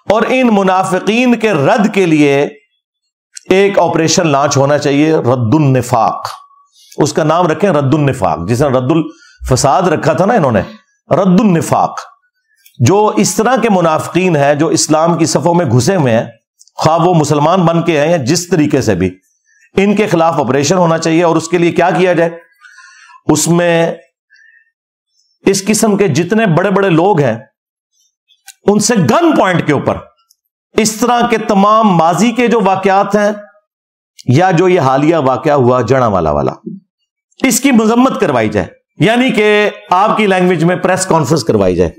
اور ان منافقین کے رد کے لیے ایک آپریشن لانچ ہونا چاہیے، رد النفاق. اس کا نام رکھیں رد النفاق، جس نے رد الفساد رکھا تھا نا انہوں نے، رد النفاق. جو اس طرح کے منافقین ہیں جو اسلام کی صفوں میں گھسے ہوئے ہیں، خواہ وہ مسلمان بن کے ہیں یا جس طریقے سے بھی، ان کے خلاف آپریشن ہونا چاہیے. اور اس کے لیے کیا کیا جائے؟ اس میں اس قسم کے جتنے بڑے بڑے لوگ ہیں ان سے گن پوائنٹ کے اوپر اس طرح کے تمام ماضی کے جو واقعات ہیں یا جو یہ حالیہ واقعہ ہوا جڑاوالا والا، اس کی مذمت کروائی جائے. یعنی کہ آپ کی لینگویج میں پریس کانفرنس کروائی جائے.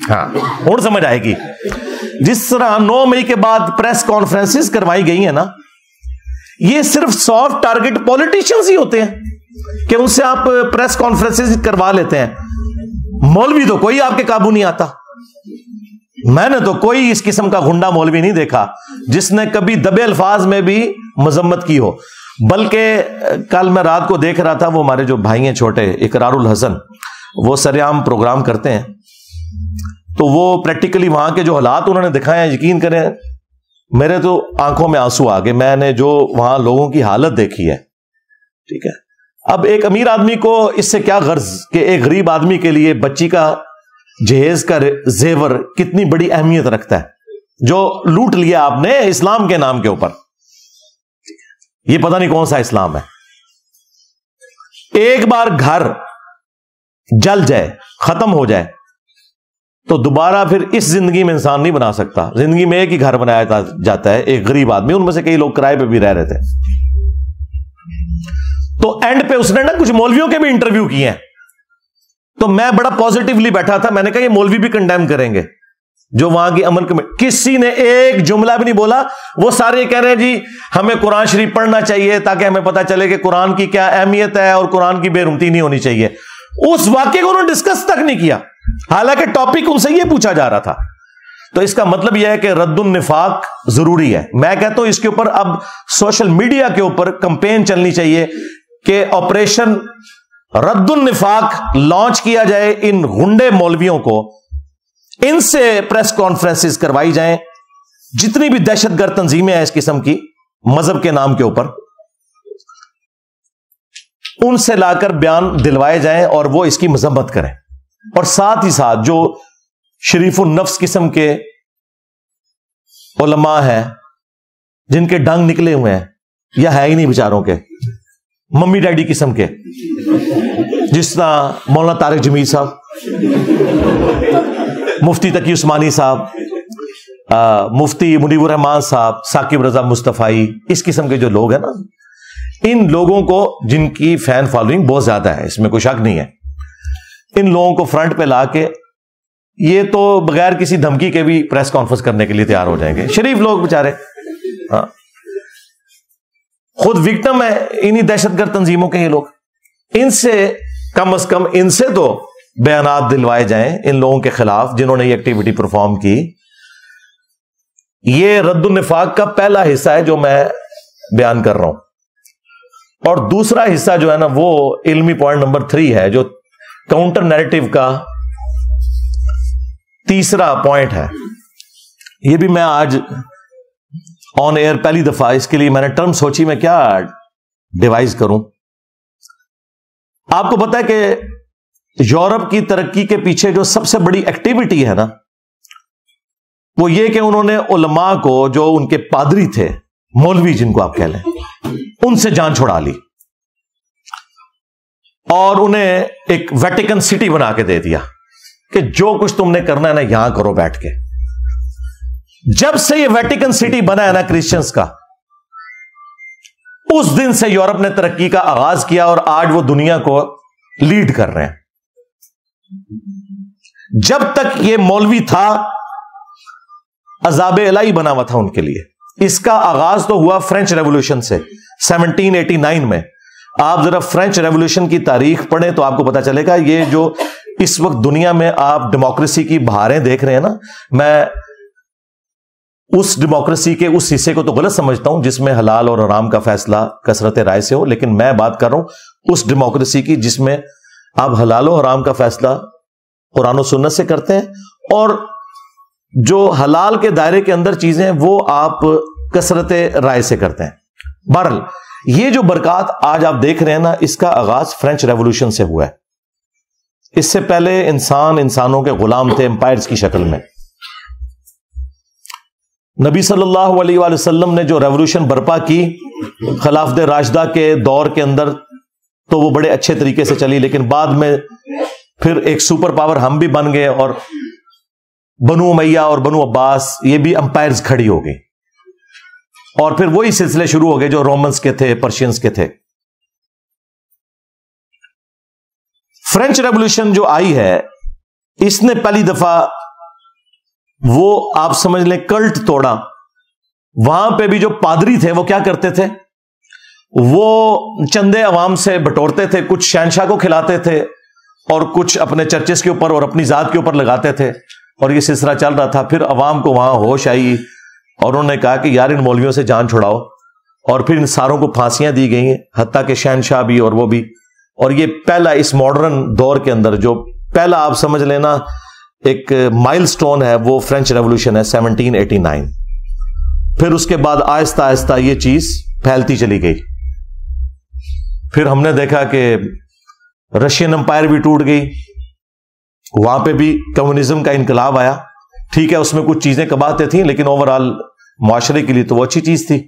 ہاں اور سمجھ آئے گی. جس طرح 9 مئی کے بعد پریس کانفرنسز کروائی گئی ہیں نا، یہ صرف سافٹ ٹارگٹ پولیٹیشنز ہی ہوتے ہیں کہ ان سے آپ پریس کانفرنسز کروا لیتے ہیں. مولوی تو کوئی آپ کے قابو نہیں آتا. میں نے تو کوئی اس قسم کا گنڈا مولوی نہیں دیکھا جس نے کبھی دبے الفاظ میں بھی مذمت کی ہو. بلکہ کل میں رات کو دیکھ رہا تھا، وہ ہمارے جو بھائی ہیں چھوٹے اقرار الحسن، وہ سرعام پروگرام کرتے ہیں، تو وہ پریکٹیکلی وہاں کے جو حالات انہوں نے دکھائے ہیں، یقین کریں میرے تو آنکھوں میں آنسو آ گئے. میں نے جو وہاں لوگوں کی حالت دیکھی ہے، ٹھیک ہے. اب ایک امیر آدمی کو اس سے کیا غرض کہ ایک غریب آدمی کے لیے بچی کا جہیز کا زیور کتنی بڑی اہمیت رکھتا ہے، جو لوٹ لیا آپ نے اسلام کے نام کے اوپر. یہ پتہ نہیں کون سا اسلام ہے. ایک بار گھر جل جائے، ختم ہو جائے، تو دوبارہ پھر اس زندگی میں انسان نہیں بنا سکتا. زندگی میں ایک ہی گھر بنایا جاتا ہے. ایک غریب آدمی، ان میں سے کئی لوگ کرائے پہ بھی رہ رہے تھے. تو اینڈ پہ اس نے نا کچھ مولویوں کے بھی انٹرویو کیے ہیں، تو میں بڑا پازیٹیولی بیٹھا تھا. میں نے کہا یہ مولوی بھی کنڈیم کریں گے جو وہاں کی امن کمیٹی. کسی نے ایک جملہ بھی نہیں بولا. وہ سارے کہہ رہے ہیں جی ہمیں قرآن شریف پڑھنا چاہیے تاکہ ہمیں پتہ چلے کہ قرآن کی کیا اہمیت ہے اور قرآن کی بے رحمتی نہیں ہونی چاہیے. اس واقعے کو انہوں نے ڈسکس تک نہیں کیا، حالانکہ ٹاپک ان سے یہ پوچھا جا رہا تھا. تو اس کا مطلب یہ ہے کہ رد النفاق ضروری ہے. میں کہتا ہوں اس کے اوپر اب سوشل میڈیا کے اوپر کمپین چلنی چاہیے کہ آپریشن رد النفاق لانچ کیا جائے. ان غنڈے مولویوں کو ان سے پریس کانفرنسز کروائی جائیں. جتنی بھی دہشت گرد تنظیمیں ہیں اس قسم کی مذہب کے نام کے اوپر، ان سے لا کر بیان دلوائے جائیں اور وہ اس کی مذمت کریں. اور ساتھ ہی ساتھ جو شریف النفس قسم کے علماء ہیں جن کے ڈنگ نکلے ہوئے ہیں یا ہے ہی نہیں بیچاروں کے، ممی ڈیڈی قسم کے، جس طرح مولانا طارق جمیل صاحب، مفتی تقی عثمانی صاحب، مفتی منیب الرحمان صاحب، ثاقب رضا مصطفی، اس قسم کے جو لوگ ہیں نا، ان لوگوں کو جن کی فین فالوئنگ بہت زیادہ ہے، اس میں کوئی شک نہیں ہے، ان لوگوں کو فرنٹ پہ لا کے یہ تو بغیر کسی دھمکی کے بھی پریس کانفرنس کرنے کے لیے تیار ہو جائیں گے. شریف لوگ بےچارے، ہاں خود وکٹم ہے انہی دہشت گرد تنظیموں کے. یہ لوگ ان سے کم از کم ان سے تو بیانات دلوائے جائیں ان لوگوں کے خلاف جنہوں نے یہ ایکٹیویٹی پرفارم کی. یہ رد النفاق کا پہلا حصہ ہے جو میں بیان کر رہا ہوں. اور دوسرا حصہ جو ہے نا وہ علمی پوائنٹ نمبر 3 ہے، جو کاؤنٹر نیریٹو کا تیسرا پوائنٹ ہے. یہ بھی میں آج آن ایئر پہلی دفعہ، اس کے لیے میں نے ٹرم سوچی میں کیا ڈیوائز کروں. آپ کو پتا ہے کہ یورپ کی ترقی کے پیچھے جو سب سے بڑی ایکٹیویٹی ہے نا، وہ یہ کہ انہوں نے علماء کو، جو ان کے پادری تھے، مولوی جن کو آپ کہہ لیں، ان سے جان چھڑا لی اور انہیں ایک ویٹیکن سٹی بنا کے دے دیا کہ جو کچھ تم نے کرنا ہے نا یہاں کرو بیٹھ کے. جب سے یہ ویٹیکن سٹی بنا ہے نا کرسچنز کا، اس دن سے یورپ نے ترقی کا آغاز کیا اور آج وہ دنیا کو لیڈ کر رہے ہیں. جب تک یہ مولوی تھا عذاب الہی بنا ہوا تھا ان کے لیے. اس کا آغاز تو ہوا فرینچ ریولوشن سے 1789 میں. آپ ذرا فرینچ ریولوشن کی تاریخ پڑھیں تو آپ کو پتا چلے گا یہ جو اس وقت دنیا میں آپ ڈیموکریسی کی بہاریں دیکھ رہے ہیں نا، میں اس ڈیموکریسی کے اس حصے کو تو غلط سمجھتا ہوں جس میں حلال اور حرام کا فیصلہ کثرت رائے سے ہو، لیکن میں بات کر رہا ہوں اس ڈیموکریسی کی جس میں آپ حلال و حرام کا فیصلہ قرآن و سنت سے کرتے ہیں اور جو حلال کے دائرے کے اندر چیزیں وہ آپ کثرت رائے سے کرتے ہیں۔ بہرحال یہ جو برکات آج آپ دیکھ رہے ہیں نا، اس کا آغاز فرینچ ریولوشن سے ہوا ہے۔ اس سے پہلے انسانوں کے غلام تھے امپائرز کی شکل میں۔ نبی صلی اللہ علیہ وآلہ وسلم نے جو ریولوشن برپا کی خلافت راشدہ کے دور کے اندر تو وہ بڑے اچھے طریقے سے چلی، لیکن بعد میں پھر ایک سپر پاور ہم بھی بن گئے، اور بنو امیہ اور بنو عباس یہ بھی امپائرز کھڑی ہو گئی، اور پھر وہی سلسلے شروع ہو گئے جو رومنز کے تھے، پرشینز کے تھے۔ فرینچ ریولوشن جو آئی ہے، اس نے پہلی دفعہ وہ آپ سمجھ لیں کلٹ توڑا۔ وہاں پہ بھی جو پادری تھے وہ کیا کرتے تھے، وہ چندے عوام سے بٹورتے تھے، کچھ شہنشاہ کو کھلاتے تھے اور کچھ اپنے چرچز کے اوپر اور اپنی ذات کے اوپر لگاتے تھے، اور یہ سلسلہ چل رہا تھا۔ پھر عوام کو وہاں ہوش آئی اور انہوں نے کہا کہ یار ان مولویوں سے جان چھڑاؤ، اور پھر ان ساروں کو پھانسیاں دی گئی، حتیٰ کہ شہنشاہ بھی اور وہ بھی۔ اور یہ پہلا اس ماڈرن دور کے اندر جو پہلا آپ سمجھ لینا ایک مائل سٹون ہے وہ فرینچ ریولوشن ہے 1789۔ پھر اس کے بعد آہستہ آہستہ یہ چیز پھیلتی چلی گئی۔ پھر ہم نے دیکھا کہ رشین امپائر بھی ٹوٹ گئی، وہاں پہ بھی کمیونزم کا انقلاب آیا۔ ٹھیک ہے اس میں کچھ چیزیں کباتے تھیں، لیکن اوورآل معاشرے کے لیے تو وہ اچھی چیز تھی۔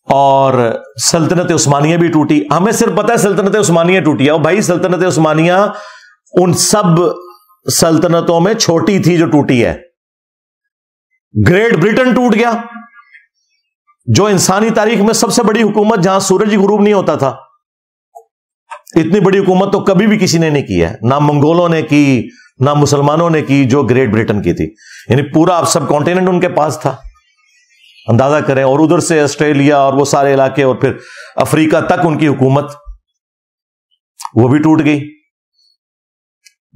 اور سلطنت عثمانیہ بھی ٹوٹی۔ ہمیں صرف پتہ ہے سلطنت عثمانیہ ٹوٹی ہے، اور بھائی سلطنت عثمانیہ ان سب سلطنتوں میں چھوٹی تھی جو ٹوٹی ہے۔ گریٹ برٹن ٹوٹ گیا، جو انسانی تاریخ میں سب سے بڑی حکومت جہاں سورج ہی غروب نہیں ہوتا تھا۔ اتنی بڑی حکومت تو کبھی بھی کسی نے نہیں کی ہے، نہ منگولوں نے کی نہ مسلمانوں نے کی جو گریٹ برٹن کی تھی۔ یعنی پورا اب سب کانٹیننٹ ان کے پاس تھا، اندازہ کریں۔ اور ادھر سے آسٹریلیا اور وہ سارے علاقے اور پھر افریقہ تک ان کی حکومت وہ بھی ٹوٹ گئی۔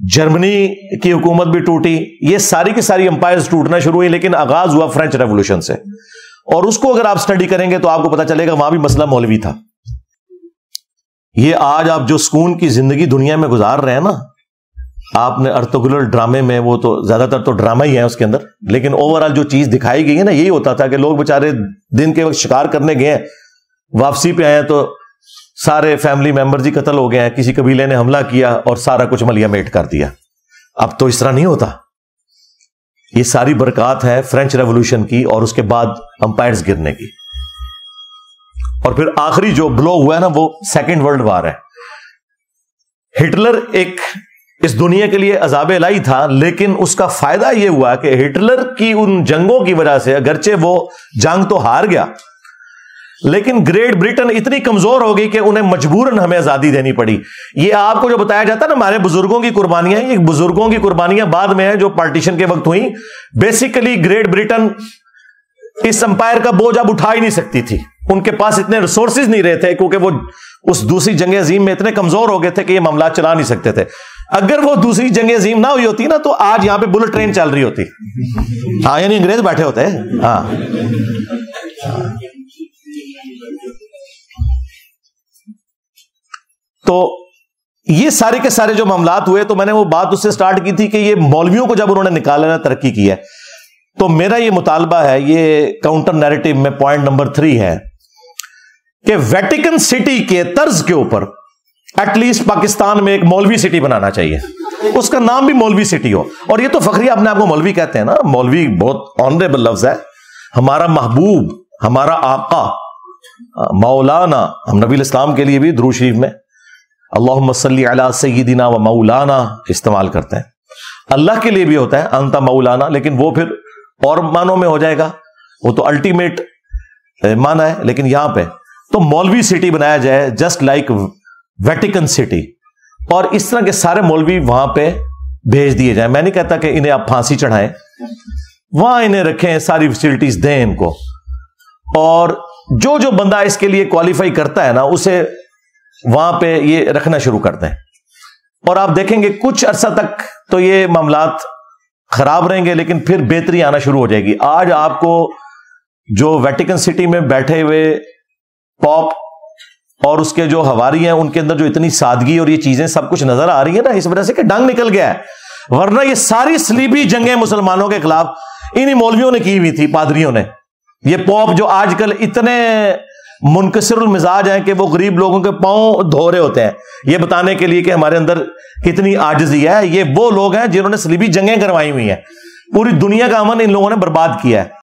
جرمنی کی حکومت بھی ٹوٹی۔ یہ ساری کی ساری امپائرز ٹوٹنا شروع ہوئی، لیکن آغاز ہوا فرینچ ریولوشن سے۔ اور اس کو اگر آپ سٹڈی کریں گے تو آپ کو پتا چلے گا وہاں بھی مسئلہ مولوی تھا۔ یہ آج آپ جو سکون کی زندگی دنیا میں گزار رہے ہیں نا، آپ نے ارطغرل ڈرامے میں، وہ تو زیادہ تر تو ڈرامہ ہی ہے اس کے اندر، لیکن اوورآل جو چیز دکھائی گئی ہے نا، یہی ہوتا تھا کہ لوگ بےچارے دن کے وقت شکار کرنے گئے ہیں، واپسی پہ آئے تو سارے فیملی ممبرز ہی قتل ہو گئے ہیں، کسی قبیلے نے حملہ کیا اور سارا کچھ ملیا میٹ کر دیا۔ اب تو اس طرح نہیں ہوتا۔ یہ ساری برکات ہے فرینچ ریولوشن کی اور اس کے بعد امپائرز گرنے کی۔ اور پھر آخری جو بلو ہوا ہے نا وہ سیکنڈ ورلڈ وار ہے۔ ہٹلر ایک اس دنیا کے لیے عذاب الہی تھا، لیکن اس کا فائدہ یہ ہوا کہ ہٹلر کی ان جنگوں کی وجہ سے اگرچہ وہ جنگ تو ہار گیا، لیکن گریٹ برٹن اتنی کمزور ہو گئی کہ انہیں مجبوراً ہمیں آزادی دینی پڑی۔ یہ آپ کو جو بتایا جاتا ہے نا ہمارے بزرگوں کی قربانیاں، یہ بزرگوں کی قربانیاں بعد میں ہیں جو پارٹیشن کے وقت ہوئی۔ بیسیکلی گریٹ برٹن اس امپائر کا بوجھ اب اٹھا ہی نہیں سکتی تھی، ان کے پاس اتنے ریسورسز نہیں رہے تھے، کیونکہ وہ اس دوسری جنگ عظیم میں اتنے کمزور ہو گئے تھے کہ یہ معاملات چلا نہیں سکتے تھے۔ اگر وہ دوسری جنگ عظیم نہ ہوئی ہوتی نا تو آج یہاں پہ بلٹ ٹرین چل رہی ہوتی۔ ہاں یعنی انگریز بیٹھے ہوتے ہیں۔ ہاں تو یہ سارے کے سارے جو معاملات ہوئے، تو میں نے وہ بات اس سے سٹارٹ کی تھی کہ یہ مولویوں کو جب انہوں نے نکالنا ترقی کی ہے، تو میرا یہ مطالبہ ہے، یہ کاؤنٹر نیریٹو میں پوائنٹ نمبر 3 ہے کہ ویٹیکن سٹی کے طرز کے اوپر ایٹ لیسٹ پاکستان میں ایک مولوی سٹی بنانا چاہیے، اس کا نام بھی مولوی سٹی ہو۔ اور یہ تو فخری اپنے آپ کو مولوی کہتے ہیں نا، مولوی بہت آنریبل لفظ ہے۔ ہمارا محبوب، ہمارا آقا مولانا، ہم نبی الاسلام کے لیے بھی درود شریف میں اللہم صلی علی سیدنا و مولانا استعمال کرتے ہیں۔ اللہ کے لیے بھی ہوتا ہے انت مولانا، لیکن وہ پھر اور معنوں میں ہو جائے گا، وہ تو الٹیمیٹ معنی ہے۔ لیکن یہاں پہ تو مولوی سٹی بنایا جائے جسٹ لائک ویٹیکن سٹی، اور اس طرح کے سارے مولوی وہاں پہ بھیج دیے جائیں۔ میں نہیں کہتا کہ انہیں آپ پھانسی چڑھائیں، وہاں انہیں رکھیں، ساری فیسلٹیز دیں ان کو، اور جو جو بندہ اس کے لیے کوالیفائی کرتا ہے نا اسے وہاں پہ یہ رکھنا شروع کر دیں۔ اور آپ دیکھیں گے کچھ عرصہ تک تو یہ معاملات خراب رہیں گے، لیکن پھر بہتری آنا شروع ہو جائے گی۔ آج آپ کو جو ویٹیکن سٹی میں بیٹھے ہوئے پاپ اور اس کے جو حواری ہیں ان کے اندر جو اتنی سادگی اور یہ چیزیں سب کچھ نظر آ رہی ہیں نا، اس وجہ سے کہ ڈنگ نکل گیا ہے۔ ورنہ یہ ساری صلیبی جنگیں مسلمانوں کے خلاف انہی مولویوں نے کی ہوئی تھی، پادریوں نے. یہ پوپ جو آج کل اتنے منکسر المزاج ہیں کہ وہ غریب لوگوں کے پاؤں دھو رہے ہوتے ہیں یہ بتانے کے لیے کہ ہمارے اندر کتنی عاجزی ہے، یہ وہ لوگ ہیں جنہوں نے صلیبی جنگیں کروائی ہوئی ہیں. پوری دنیا کا امن ان لوگوں نے برباد کیا ہے.